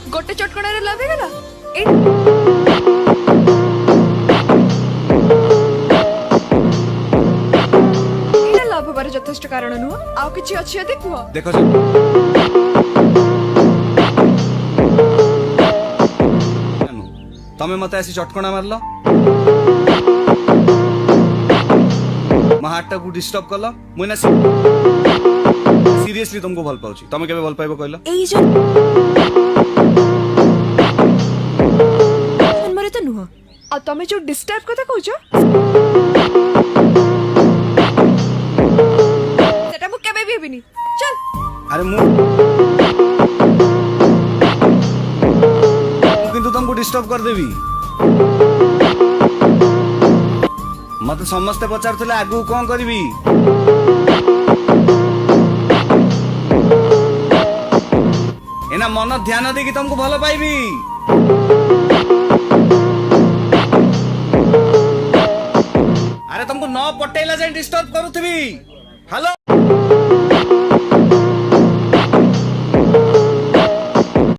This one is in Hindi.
गोटे चटकणा रे लव गला एटा लव हबार यथेष्ट कारण नुह आउ किछि अछि यदि कुह देखो तमे मते ऐसी चटकणा मारलो मो हार्ट को डिस्टर्ब कल मुना सीरियसली तुमको भल पाउची तमे केबे भल पाइबो कहलो एई जो मरे त नुह आ तमे जो डिस्टर्ब कथा कहउछो सेटा मु केबे भी हेबिनी चल अरे मु किंतु तुमको डिस्टर्ब कर देबी मते समस्ते पचारथिले आगु कोन करबी एना मन ध्यान देकी तुमको भलो पाइबी अरे तुमको न पटेला जाय डिस्टर्ब करूथबी हेलो